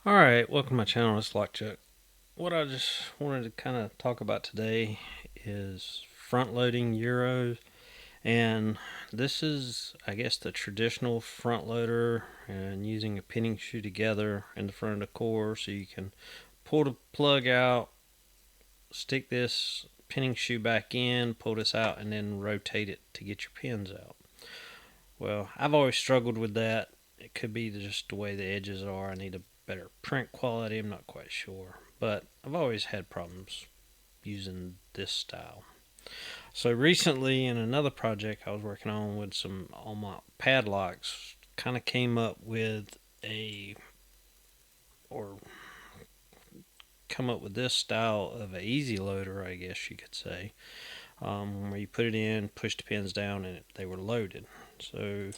Alright, welcome to my channel, it's Lockchuck. What I just wanted to kind of talk about today is front loading Euros. And this is, I guess, the traditional front loader and using a pinning shoe together in the front of the core so you can pull the plug out, stick this pinning shoe back in, pull this out, and then rotate it to get your pins out. Well, I've always struggled with that. It could be just the way the edges are. I need a better print quality. I'm not quite sure. But I've always had problems using this style. So recently, in another project I was working on with some on my padlocks, kind of came up with a or come up with this style of a easy loader, I guess you could say, where you put it in, push the pins down, and they were loaded. So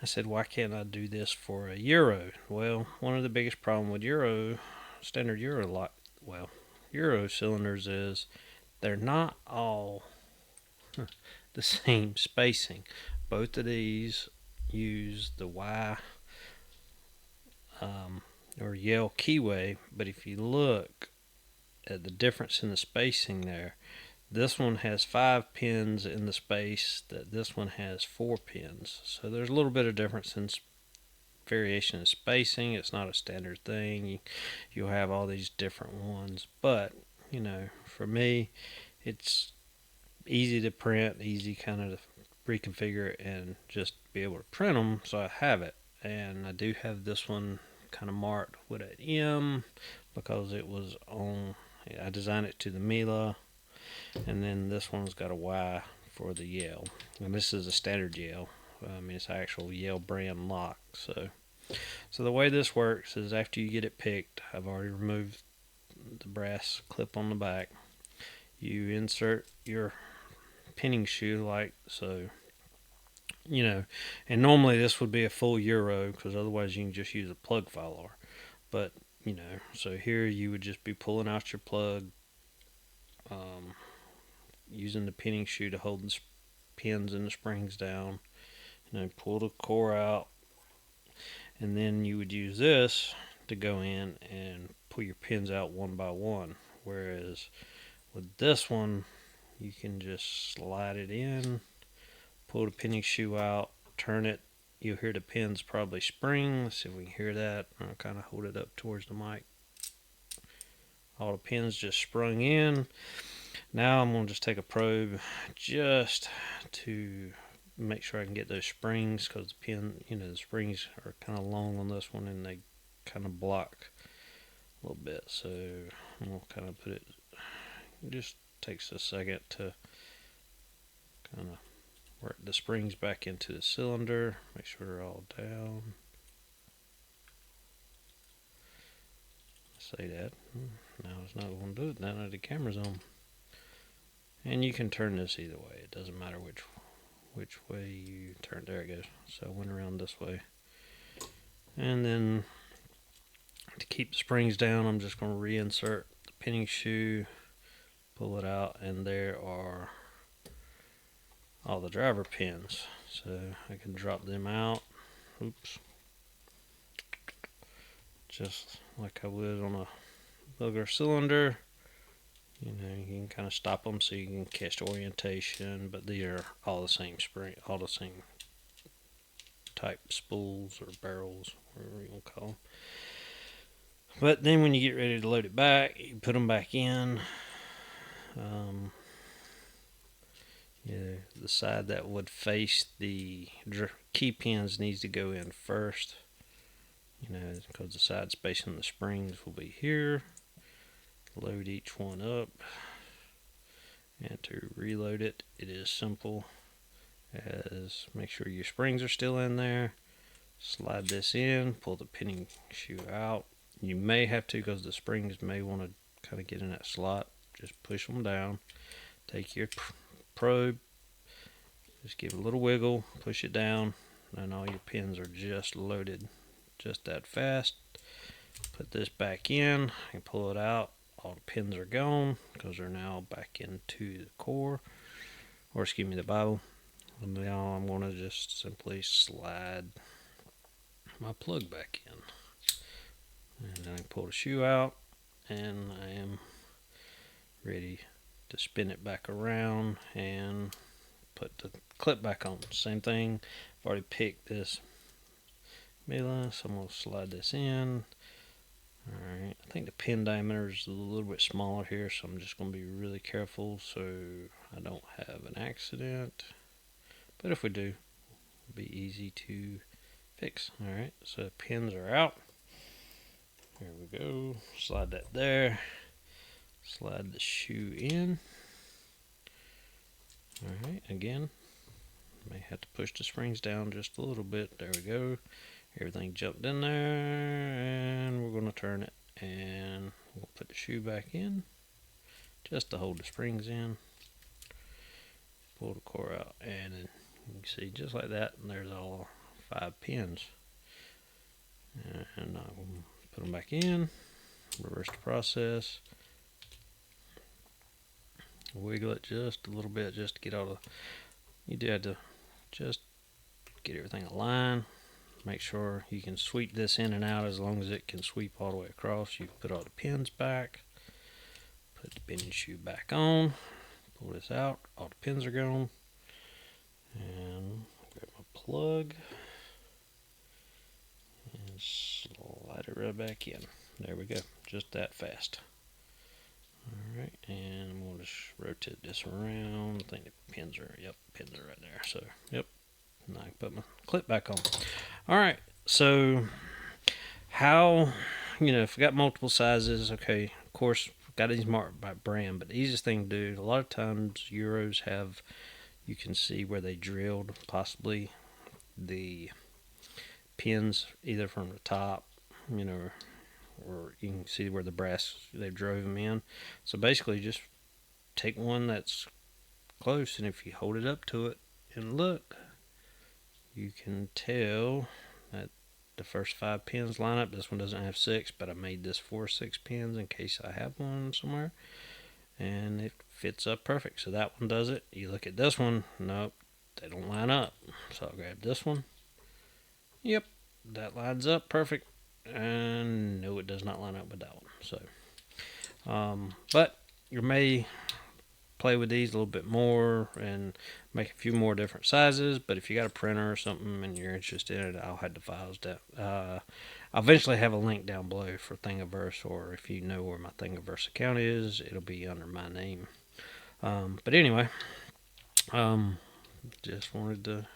I said, why can't I do this for a Euro? Well, one of the biggest problems with standard Euro cylinders is they're not all the same spacing. Both of these use the Y or Yale keyway, but if you look at the difference in the spacing there, this one has 5 pins in the space that this one has 4 pins. So there's a little bit of difference in variation in spacing. It's not a standard thing. You'll have all these different ones. But, for me, it's easy to print, easy kind of to reconfigure and just be able to print them. So I have it. And I do have this one kind of marked with an M because it was I designed it to the Mila, and then this one's got a Y for the Yale, and this is a standard Yale. It's actual Yale brand lock. So the way this works is after you get it picked, I've already removed the brass clip on the back. You insert your pinning shoe like so. And normally this would be a full Euro because otherwise you can just use a plug filer. But so here you would just be pulling out your plug, um, using the pinning shoe to hold the pins and the springs down, and then pull the core out, and then you would use this to go in and pull your pins out one by one. Whereas with this one, you can just slide it in, pull the pinning shoe out, turn it. You'll hear the pins probably spring. Let's see if we can hear that. I'll kind of hold it up towards the mic. All the pins just sprung in. Now I'm going to just take a probe just to make sure I can get those springs, because the springs are kind of long on this one and they kind of block a little bit. So I'm going to kind of put it, just takes a second to kind of work the springs back into the cylinder, make sure they're all down. Say that. Now it's not going to do it now that the camera's on. And you can turn this either way. It doesn't matter which way you turn. There it goes. So I went around this way. And then to keep the springs down, I'm just going to reinsert the pinning shoe, pull it out, and there are all the driver pins. So I can drop them out. Oops. Just like I would on a regular cylinder. You can kind of stop them so you can catch the orientation, but they are all the same spring, all the same type spools or barrels, whatever you want to call them. But then when you get ready to load it back, you put them back in. The side that would face the key pins needs to go in first. Because the side spacing the springs will be here. Load each one up, and to reload it, it is simple as make sure your springs are still in there, slide this in, pull the pinning shoe out. You may have to, because the springs may want to kind of get in that slot, just push them down, take your probe, just give it a little wiggle, push it down, and all your pins are just loaded just that fast. Put this back in and pull it out. All the pins are gone because they're now back into the core, or excuse me, the Bible. And now I'm going to just simply slide my plug back in, and then pull the shoe out, and I am ready to spin it back around and put the clip back on. Same thing, I've already picked this Mila, so I'm going to slide this in. Alright, I think the pin diameter is a little bit smaller here, so I'm just going to be really careful so I don't have an accident. But if we do, it'll be easy to fix. Alright, so the pins are out. There we go. Slide that there. Slide the shoe in. Alright, again, may have to push the springs down just a little bit. There we go. Everything jumped in there, and we're going to turn it, and we'll put the shoe back in just to hold the springs in. Pull the core out, and then you can see just like that, and there's all 5 pins. And I'll put them back in, reverse the process, wiggle it just a little bit just to get all the, you do have to just get everything aligned. Make sure you can sweep this in and out as long as it can sweep all the way across. You put all the pins back, put the bending shoe back on, pull this out, all the pins are gone, and grab my plug and slide it right back in. There we go, just that fast. Alright, and we'll just rotate this around. I think the pins are, yep, pins are right there. So, yep, and I can put my clip back on. Alright, so how, if we got multiple sizes, okay, of course, got these marked by brand, but the easiest thing to do, a lot of times Euros have, you can see where they drilled possibly the pins either from the top, or you can see where the brass, they drove them in. So basically just take one that's close, and if you hold it up to it and look, you can tell that the first 5 pins line up. This one doesn't have 6, but I made this 4 6 pins in case I have one somewhere, and it fits up perfect. So that one does it. You look at this one, nope, they don't line up. So I'll grab this one. Yep, that lines up perfect. And no, it does not line up with that one. So but you may play with these a little bit more and make a few more different sizes. But if you got a printer or something and you're interested in it, I'll have the files down. I'll eventually have a link down below for Thingiverse, or if you know where my Thingiverse account is, it'll be under my name. But anyway, just wanted to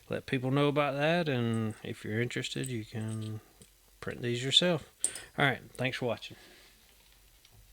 let people know about that, and if you're interested, you can print these yourself. Alright, thanks for watching.